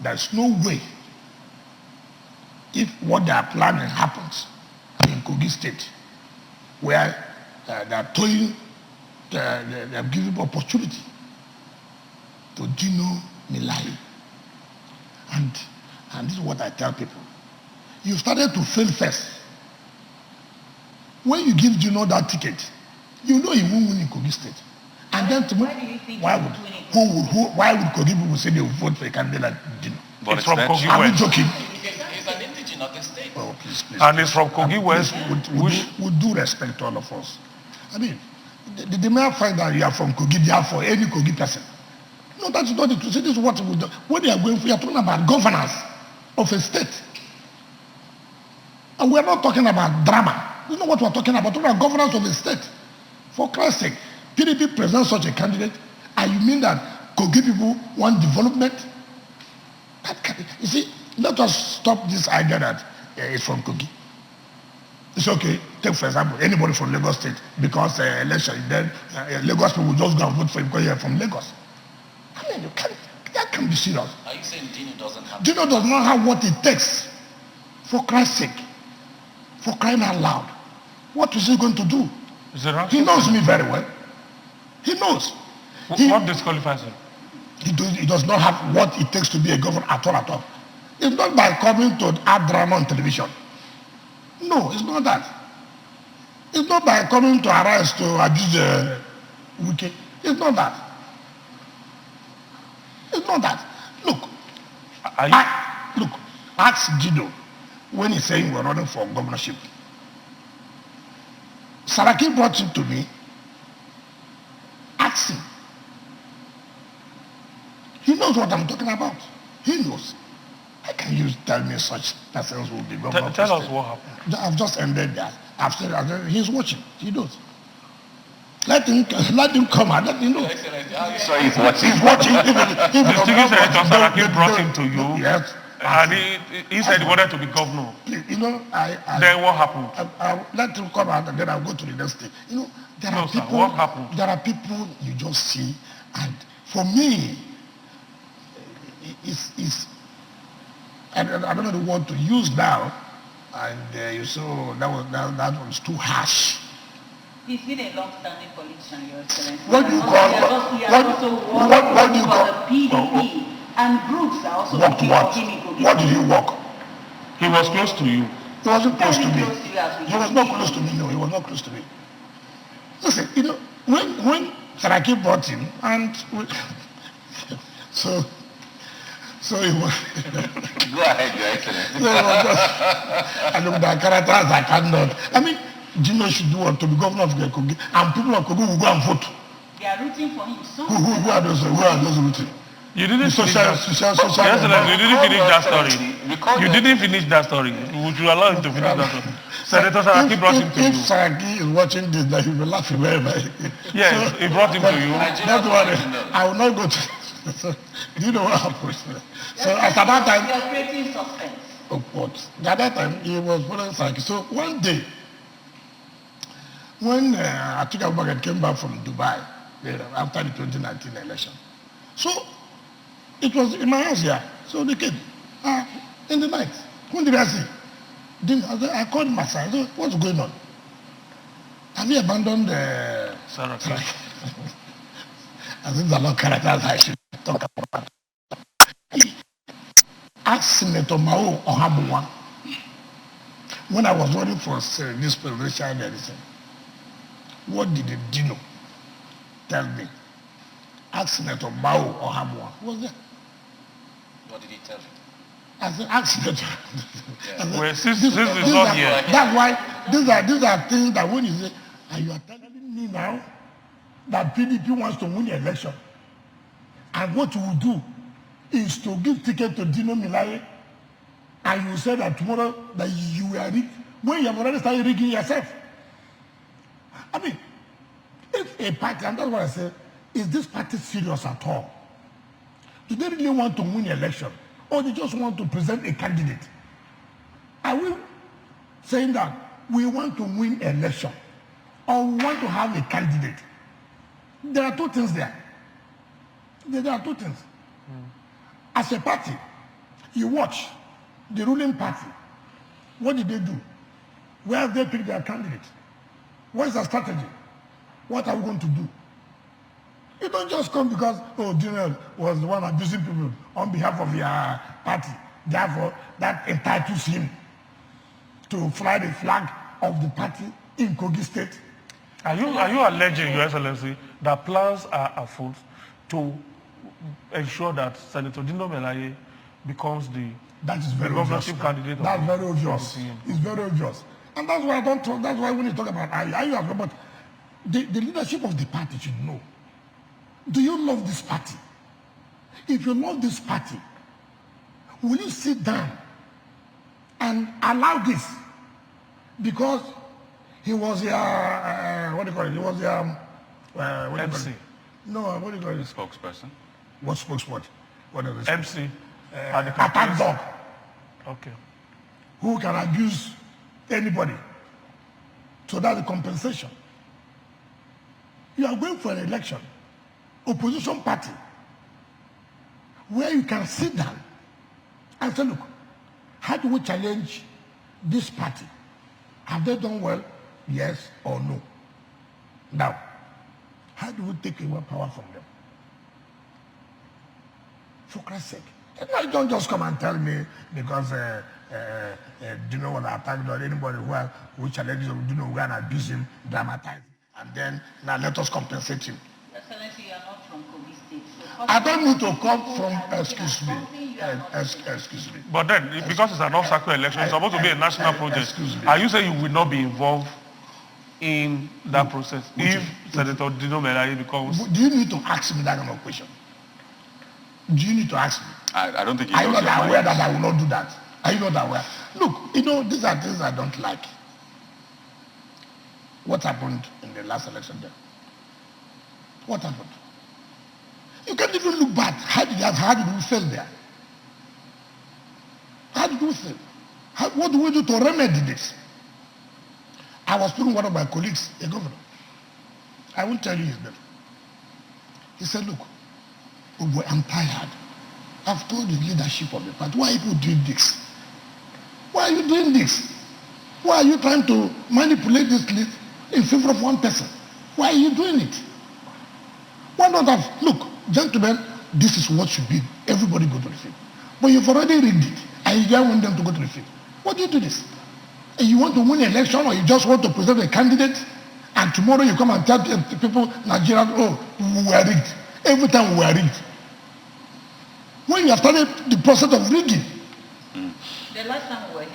there's no way, if what they are planning happens in Kogi State, where they are toying, they are giving opportunity to Dino Milai. And this is what I tell people. You started to fail first. When you give Dino that ticket, you know he won't win in Kogi State. And then tomorrow, why would Kogi people say they will vote for a candidate like Dino? But it's from Kogi West. Are we joking? He's an indigenous of the state. Oh, please. And it's from Kogi West. With due respect to all of us. I mean, the mere fact that you are from Kogi, therefore any Kogi person. No, that's not the truth. This is what we do. What they are going for, you are talking about governance of a state. And we are not talking about drama. You know what we are talking about? We're talking about governance of a state. For Christ's sake, PDP presents such a candidate, and you mean that Kogi people want development? You see, let us stop this idea that it's from Kogi. It's okay. Take, for example, anybody from Lagos State, because election, then Lagos people will just go and vote for him because you're from Lagos. I mean, that can be serious. Are you saying Dino doesn't have? Dino does not have what it takes. For Christ's sake, for crying out loud, what is he going to do? He knows me very well. He knows. What disqualifies him? He does not have what it takes to be a governor at all. It's not by coming to add drama on television. No, it's not that. It's not by coming to arise to abuse the wicked. It's not that. It's not that. Look, ask Gido when he's saying we're running for governorship. Saraki brought him to me. Ask him. He knows what I'm talking about. He knows. How can you tell me such persons will be governor? Tell us what happened. I've just ended that. I've said he's watching. He knows. Let him come out. Let him know. So he's watching. He's watching. The Secretary Saraki brought him to you. Yes. And he said he wanted to be governor. You know, then what happened? I let him come out and then I'll go to the next state. You know, there are people. Sir, what happened? There are people you just see, and for me, it's I don't know the word to use now, and you saw that was too harsh. He's been a long-standing politician, Your Excellency. What do you call? What do you call the PDP? And groups are also worked what? What did he work? He was close to you. He wasn't close to me. He was not close to me. No, he was not close to me. Listen, you know, when Saraki brought him, and so he was. Go ahead, Your Excellency. I look at characters I cannot. I mean, Gino should do what to be governor of Kogi, and people of Kogi will go and vote. They are rooting for him. Who are those rooting? You didn't finish that story. You didn't finish that story. Would you allow him to finish that story? Senator Saraki brought him to you. If Saraki is watching this, then he will be laughing very much. Yes, so, he brought him to you. That's what I will not go to. So, do you know what happened? So at that time, you are creating suspense. Of what? At that time, he was following Saraki. So one day, when Atiku Abubakar came back from Dubai after the 2019 election, so it was in my house here. So they came in the night. When did I see? I called my son. I said, what's going on? Have you abandoned the Saraki? I think the law characters I should talk about. Ask Senator Mao Ohabuwa when I was running for this presidential medicine. What did Dino tell me? Ask Senator Mao Ohabuwa. Who was there? What did he tell you? I said, ask Senator. Well, this is not here. That's why these are things that when you say, and you are telling me now that PDP wants to win the election, and what you will do is to give ticket to Dino Milai, and you say that tomorrow that you will rigged when you have already started rigging yourself. I mean, if a party, and that's what I said, is this party serious at all? Do they really want to win the election, or they just want to present a candidate? Are we saying that we want to win an election, or we want to have a candidate? There are two things there. There are two things. As a party, You watch the ruling party. What did they do? Where have they picked their candidate? What is their strategy? What are we going to do? You don't just come because, oh, Dino was the one abusing people on behalf of your party. Therefore, that entitles him to fly the flag of the party in Kogi State. Are you alleging, Your Excellency, that plans are afoot to ensure that Senator Dino Melaye becomes the That is very obvious. candidate? That's very obvious. It's very obvious. And that's why I don't talk, that's why when you talk about Ayu, but the leadership of the party should know. Do you love this party? If you love this party, will you sit down and allow this? Because he was what do you call it? He was what MC. No, what do you call it? Spokesperson. What spokesperson? What is it? MC. Attack dog. Okay. Who can abuse anybody. So that's the compensation. You are going for an election, opposition party, where you can sit down and say, look, how do we challenge this party? Have they done well? Yes or no? Now, how do we take away power from them? For Christ's sake. You don't just come and tell me because do you know what attack or anybody who challenges him, do you know we're going to abuse him, dramatize, and then now let us compensate him. Excellency, you are not from Kogi State. So I don't need to come from, excuse me. But then, because it's an off-cycle election, it's supposed to be a national project. Excuse me. Are you saying you will not be involved in that process if Senator Dino Melaye becomes... Do you need to ask me that kind of question? Do you need to ask me? I don't think he Are you knows not your aware mind. that I will not do that? Are you not aware? Look, these are things I don't like. What happened in the last election there? What happened? You can't even look back. How did we fail there? How did we fail? What do we do to remedy this? I was speaking to one of my colleagues, a governor. I won't tell you his name. He said, look, oh boy, I'm tired. I've told the leadership of the party, why are you doing this? Why are you doing this? Why are you trying to manipulate this list in favor of one person? Why are you doing it? Why not have, look, gentlemen, this is what should be. Everybody go to the field. But you've already rigged it, and you don't want them to go to the field. What do you do this? And you want to win an election, or you just want to present a candidate, and tomorrow you come and tell people, Nigeria, oh, we were rigged. Every time we were rigged. When you have started the process of rigging, the last time we were